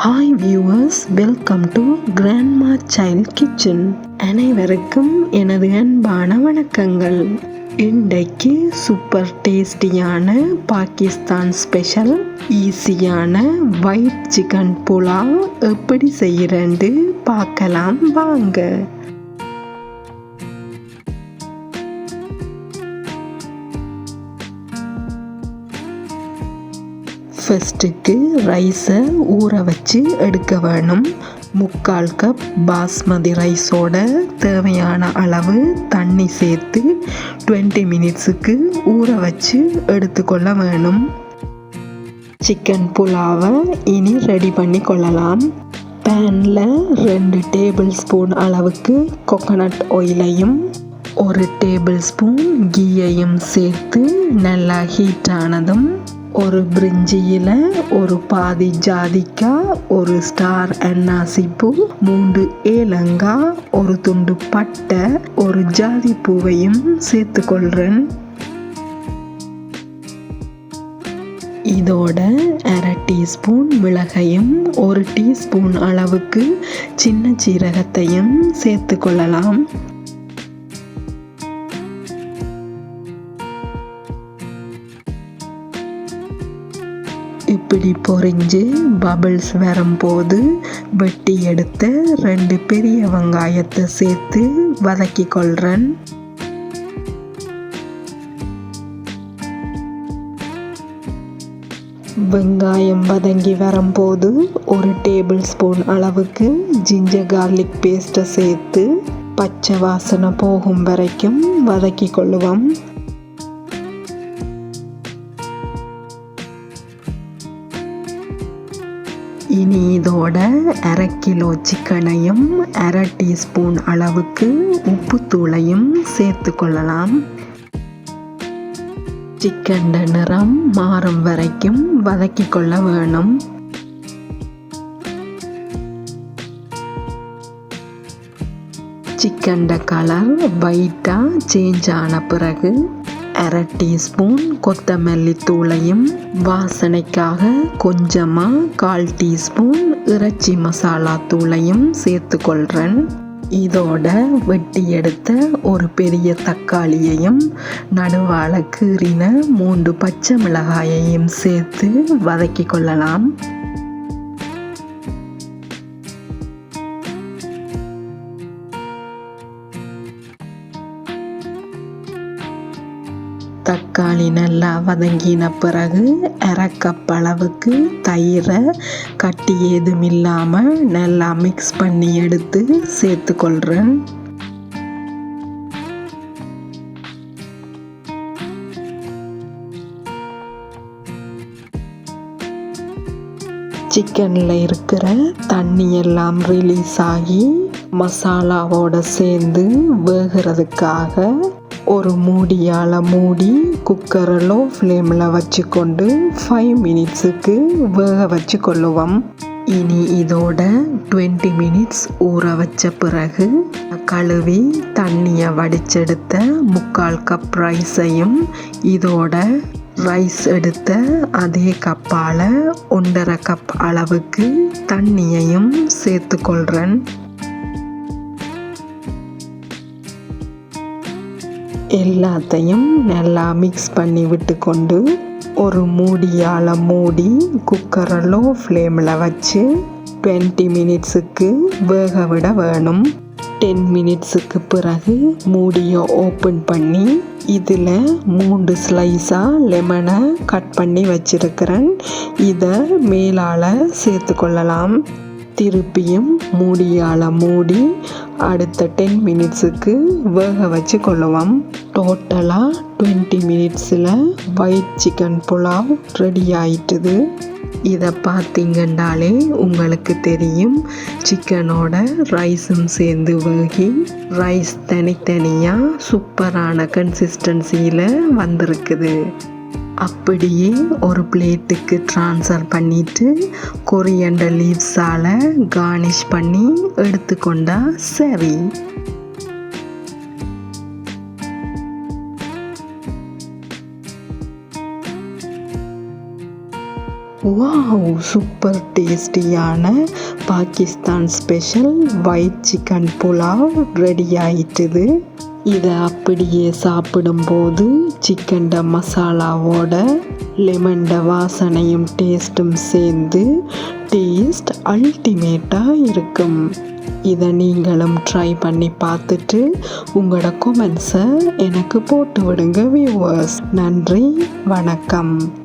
Hi viewers, welcome to grandma child kitchen. அனைவருக்கும் எனது அன்பான வணக்கங்கள். இன்றைக்கு சூப்பர் டேஸ்டியான பாகிஸ்தான் ஸ்பெஷல் ஈஸியான ஒயிட் சிக்கன் புலாவ் எப்படி செய்யறேன்னு பார்க்கலாம் வாங்க. ஃபஸ்ட்டுக்கு ரைஸை ஊற வச்சு எடுக்க வேணும். 3/4 கப் பாஸ்மதி ரைஸோட தேவையான அளவு தண்ணி சேர்த்து 20 மினிட்ஸுக்கு ஊற வச்சு எடுத்துக்கொள்ள வேணும். சிக்கன் புலாவை இனி ரெடி பண்ணி கொள்ளலாம். பேனில் 2 டேபிள் ஸ்பூன் அளவுக்கு கோகோனட் ஆயிலையும் 1 டேபிள் ஸ்பூன் கீயையும் சேர்த்து நல்லா ஹீட் ஆனதும் ஒரு பிரிஞ்சியில் ஒரு பாதி ஜாதிக்காய், 1 ஸ்டார் அன்னாசிப்பூ, 3 ஏலங்காய், 1 துண்டு பட்டை, 1 ஜாதி பூவையும் சேர்த்துக்கொள்கிறேன். இதோட 1/2 டீஸ்பூன் மிளகையும் 1 டீஸ்பூன் அளவுக்கு சின்ன சீரகத்தையும் சேர்த்துக்கொள்ளலாம். இப்படி பொரிஞ்சு பபிள்ஸ் வரும்போது வெட்டி எடுத்த 2 பெரிய வெங்காயத்தை சேர்த்து வதக்கி கொள்கிறேன். வெங்காயம் வதங்கி வரும்போது 1 டேபிள் ஸ்பூன் அளவுக்கு ஜிஞ்சர் கார்லிக் பேஸ்ட்டை சேர்த்து பச்சை வாசனை போகும் வரைக்கும் வதக்கி கொள்ளுவோம். இனி இதோட 1/2 கிலோ சிக்கனையும் 1/2 டீஸ்பூன் அளவுக்கு உப்புத்தூளையும் சேர்த்து கொள்ளலாம். சிக்கன் நிறம் மாறும் வரைக்கும் வதக்கி கொள்ள வேணும். சிக்கன் கலர் ஒயிட்டாக சேஞ்ச் ஆன பிறகு 1/2 டீஸ்பூன் கொத்தமல்லி தூளையும் வாசனைக்காக கொஞ்சமாக 1/4 டீஸ்பூன் இறைச்சி மசாலா தூளையும் சேர்த்து கொள்கிறேன். இதோட வெட்டி எடுத்த ஒரு பெரிய தக்காளியையும் நடுவால கீறின 3 பச்சை மிளகாயையும் சேர்த்து வதக்கி கொள்ளலாம். தக்காளி நல்லா வதங்கின பிறகு 1/2 கப் அளவுக்கு தயிரை கட்டி ஏதும் இல்லாமல் நல்லா மிக்ஸ் பண்ணி எடுத்து சேர்த்துக்கொள்கிறேன். சிக்கனில் இருக்கிற தண்ணி எல்லாம் ரிலீஸ் ஆகி மசாலாவோட சேர்ந்து வேகிறதுக்காக ஒரு மூடியால் மூடி குக்கரை லோ ஃப்ளேமில் வச்சுக்கொண்டு 5 மினிட்ஸுக்கு வேக வச்சு கொள்ளுவோம். இனி இதோட 20 மினிட்ஸ் ஊற வச்ச பிறகு கழுவி தண்ணியை வடிச்செடுத்த 3/4 கப் ரைஸையும் இதோட ரைஸ் எடுத்த அதே கப்பால் 1/2 கப் அளவுக்கு தண்ணியையும் சேர்த்துக்கொள்கிறேன். எல்லாத்தையும் நல்லா மிக்ஸ் பண்ணி விட்டு கொண்டு ஒரு மூடியால் மூடி குக்கரை லோ ஃப்ளேமில் வச்சு 20 மினிட்ஸுக்கு வேக விட வேணும். 10 மினிட்ஸுக்கு பிறகு மூடியை ஓப்பன் பண்ணி இதில் 3 ஸ்லைஸாக லெமனை கட் பண்ணி வச்சிருக்கிறேன். இதை மேலால் சேர்த்து கொள்ளலாம். திருப்பியும் மூடியால் மூடி அடுத்த 10 மினிட்ஸுக்கு வேக வச்சு கொள்ளுவோம். டோட்டலாக 20 மினிட்ஸில் ஒயிட் சிக்கன் புலாவ் ரெடி ஆயிட்டுது. இதை பார்த்தீங்கன்னாலே உங்களுக்கு தெரியும், சிக்கனோட ரைஸும் சேர்ந்து வேகி ரைஸ் தனித்தனியாக சூப்பரான கன்சிஸ்டன்சியில் வந்திருக்குது. அப்படியே ஒரு பிளேட்டுக்கு ட்ரான்ஸ்ஃபர் பண்ணிவிட்டு கொரியண்டர் லீவ்ஸால் கார்னிஷ் பண்ணி எடுத்துக்கொண்டா சரி. வாவ், சூப்பர் டேஸ்டியான Pakistan special white chicken pulao ready ஆயிட்டுது. இதை அப்படியே சாப்பிடும்போது சிக்கன்ட மசாலாவோட லெமன்ட வாசனையும் டேஸ்ட்டும் சேர்ந்து டேஸ்ட் அல்டிமேட்டாக இருக்கும். இதை நீங்களும் ட்ரை பண்ணி பார்த்துட்டு உங்களோட கமெண்ட்ஸை எனக்கு போட்டு விடுங்க வியூவர்ஸ். நன்றி, வணக்கம்.